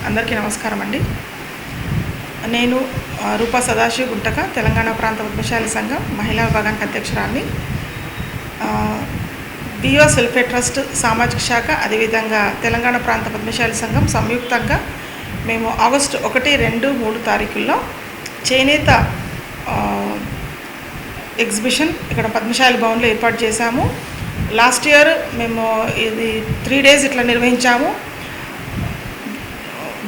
అందరికీ నమస్కారం అండి. నేను రూపా సదాశివ గుంటక, తెలంగాణ ప్రాంత పద్మశాలి సంఘం మహిళా విభాగానికి అధ్యక్షురాలిని. బీఓఎస్ వెల్ఫేర్ ట్రస్ట్ సామాజిక శాఖ, అదేవిధంగా తెలంగాణ ప్రాంత పద్మశాలి సంఘం సంయుక్తంగా మేము ఆగస్టు 1, 2, 3 తారీఖుల్లో చేనేత ఎగ్జిబిషన్ ఇక్కడ పద్మశాలి భవన్లో ఏర్పాటు చేశాము. లాస్ట్ ఇయర్ మేము ఇది 3 days ఇట్లా నిర్వహించాము.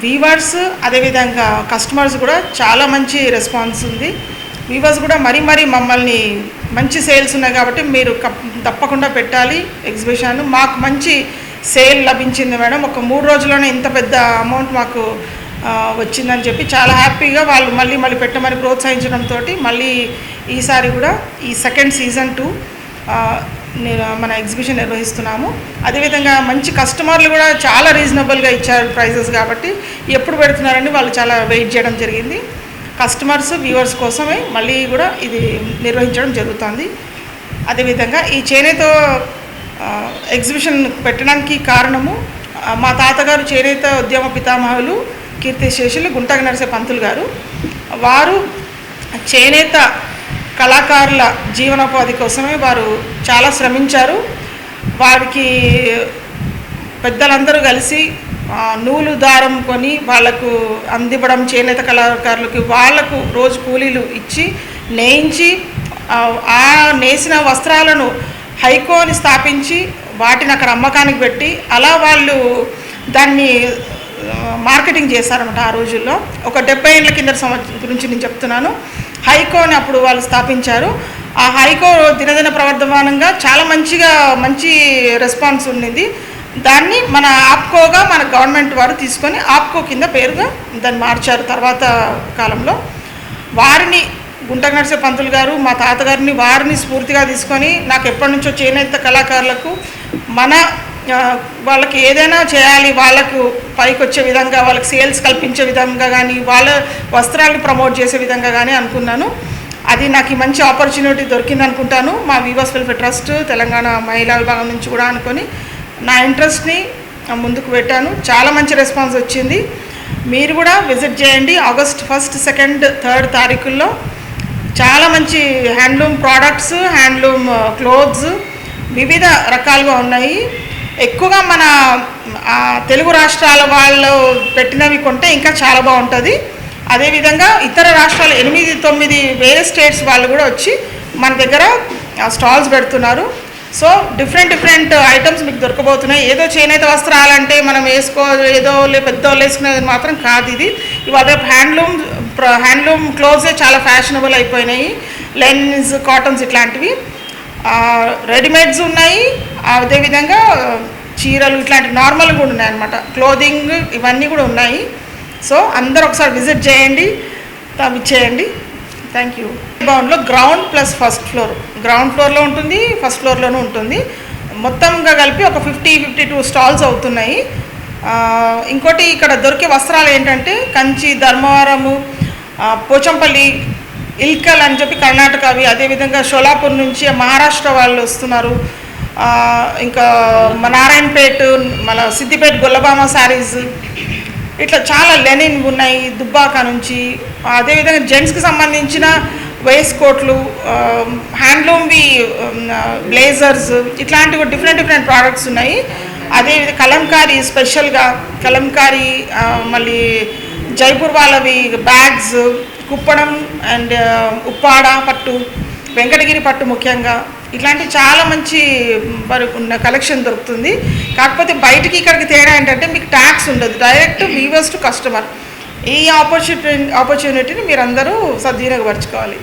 వీవర్స్ అదేవిధంగా కస్టమర్స్ కూడా చాలా మంచి రెస్పాన్స్ ఉంది. వీవర్స్ కూడా మరీ మమ్మల్ని మంచి సేల్స్ ఉన్నాయి కాబట్టి మీరు తప్పకుండా పెట్టాలి ఎగ్జిబిషన్. మాకు మంచి సేల్ లభించింది మేడం. ఒక 3 రోజుల్లోనే ఇంత పెద్ద అమౌంట్ మాకు వచ్చిందని చెప్పి చాలా హ్యాపీగా వాళ్ళు మళ్ళీ పెట్టమని ప్రోత్సహించడంతో మళ్ళీ ఈసారి కూడా ఈ సెకండ్ సీజన్ 2 మన ఎగ్జిబిషన్ నిర్వహిస్తున్నాము. అదేవిధంగా మంచి కస్టమర్లు కూడా చాలా రీజనబుల్గా ఇచ్చారు ప్రైజెస్, కాబట్టి ఎప్పుడు పెడుతున్నారని వాళ్ళు చాలా వెయిట్ చేయడం జరిగింది. కస్టమర్స్ వ్యూవర్స్ కోసమే మళ్ళీ కూడా ఇది నిర్వహించడం జరుగుతుంది. అదేవిధంగా ఈ చేనేత ఎగ్జిబిషన్ పెట్టడానికి కారణము మా తాతగారు చేనేత ఉద్యమ పితామహులు కీర్తిశేషులు గుంటక నరసే పంతులు గారు. వారు చేనేత కళాకారుల జీవనోపాధి కోసమే వారు చాలా శ్రమించారు. వారికి పెద్దలందరూ కలిసి నూలు దారం కొని వాళ్లకు అందివ్వడం, చేనేత కళాకారులకి వాళ్లకు రోజు కూలీలు ఇచ్చి నేయించి ఆ నేసిన వస్త్రాలను హైకోని స్థాపించి వాటిని అక్కడ అమ్మకానికి పెట్టి అలా వాళ్ళు దాన్ని మార్కెటింగ్ చేశారన్నమాట. ఆ రోజుల్లో ఒక 70 ఏళ్ల కింద సంవత్సరం గురించి నేను చెప్తున్నాను. హైకోని అప్పుడు వాళ్ళు స్థాపించారు. ఆ హైకో దినదిన ప్రవర్ధమానంగా చాలా మంచి రెస్పాన్స్ ఉండింది. దాన్ని మన ఆప్కోగా మన గవర్నమెంట్ వారు తీసుకొని ఆప్కో కింద పేరుగా దాన్ని మార్చారు. తర్వాత కాలంలో వారిని గుంటక నరసే పంతులు గారు, మా తాతగారిని వారిని స్ఫూర్తిగా తీసుకొని నాకు ఎప్పటి నుంచో చేనేత కళాకారులకు వాళ్ళకి ఏదైనా చేయాలి, వాళ్ళకు పైకి వచ్చే విధంగా, వాళ్ళకి సేల్స్ కల్పించే విధంగా కానీ, వాళ్ళ వస్త్రాలను ప్రమోట్ చేసే విధంగా కానీ అనుకున్నాను. అది నాకు మంచి ఆపర్చునిటీ దొరికింది అనుకుంటాను. మా బీఓఎస్ వెల్ఫేర్ ట్రస్ట్ తెలంగాణ మహిళా విభాగం నుంచి కూడా అనుకొని నా ఇంట్రెస్ట్ని ముందుకు పెట్టాను. చాలా మంచి రెస్పాన్స్ వచ్చింది. మీరు కూడా విజిట్ చేయండి. ఆగస్ట్ 1, 2, 3 తారీఖుల్లో చాలా మంచి హ్యాండ్లూమ్ ప్రోడక్ట్స్, హ్యాండ్లూమ్ క్లోత్స్ వివిధ రకాలుగా ఉన్నాయి. ఎక్కువగా మన తెలుగు రాష్ట్రాల వాళ్ళు పెట్టినవి కొంటే ఇంకా చాలా బాగుంటుంది. అదేవిధంగా ఇతర రాష్ట్రాలు 8, 9 వేరే స్టేట్స్ వాళ్ళు కూడా వచ్చి మన దగ్గర స్టాల్స్ పెడుతున్నారు. సో డిఫరెంట్ ఐటమ్స్ మీకు దొరకబోతున్నాయి. ఏదో చేనేత వస్త్రాలంటే మనం ఏదో పెద్దోళ్ళు వేసుకునేది మాత్రం కాదు. ఇది ఇవాళ హ్యాండ్లూమ్ క్లోత్సే చాలా ఫ్యాషనబుల్ అయిపోయినాయి. లెనిన్స్, కాటన్స్ ఇట్లాంటివి రెడీమేడ్స్ ఉన్నాయి. అదేవిధంగా చీరలు ఇట్లాంటి నార్మల్ కూడా ఉన్నాయి అన్నమాట. క్లోదింగ్ ఇవన్నీ కూడా ఉన్నాయి. సో అందరూ ఒకసారి విజిట్ చేయండి, ఇచ్చేయండి. Thank you. భవన్లో ground plus first floor, ground ఫ్లోర్లో ఉంటుంది, ఫస్ట్ ఫ్లోర్లోనూ ఉంటుంది. మొత్తంగా కలిపి ఒక 52 స్టాల్స్ అవుతున్నాయి. ఇంకోటి ఇక్కడ దొరికే వస్త్రాలు ఏంటంటే కంచి, ధర్మవరము, పోచంపల్లి, ఇల్కల్ అని చెప్పి కర్ణాటక అవి, అదేవిధంగా షోలాపూర్ నుంచి మహారాష్ట్ర వాళ్ళు వస్తున్నారు. ఇంకా నారాయణపేట్, మన సిద్దిపేట గొల్లబామ శారీస్, ఇట్లా చాలా లెనిన్ ఉన్నాయి దుబ్బాక నుంచి. అదేవిధంగా జెంట్స్కి సంబంధించిన వేస్ట్ కోట్లు, హ్యాండ్లూమ్వి బ్లేజర్స్, ఇట్లాంటివి డిఫరెంట్ ప్రోడక్ట్స్ ఉన్నాయి. అదేవిధంగా కలంకారీ, స్పెషల్గా కలంకారీ, మళ్ళీ జైపూర్ వాళ్ళవి బ్యాగ్స్, కుప్పడం అండ్ ఉప్పాడ పట్టు, వెంకటగిరి పట్టు ముఖ్యంగా, ఇట్లాంటి చాలా మంచి ఉన్న కలెక్షన్ దొరుకుతుంది. కాకపోతే బయటికి ఇక్కడికి తేడా ఏంటంటే మీకు ట్యాక్స్ ఉండదు, డైరెక్ట్ వీవర్స్ టు కస్టమర్. ఈ ఆపర్చునిటీని మీరందరూ సద్వినియోగపరచుకోవాలి.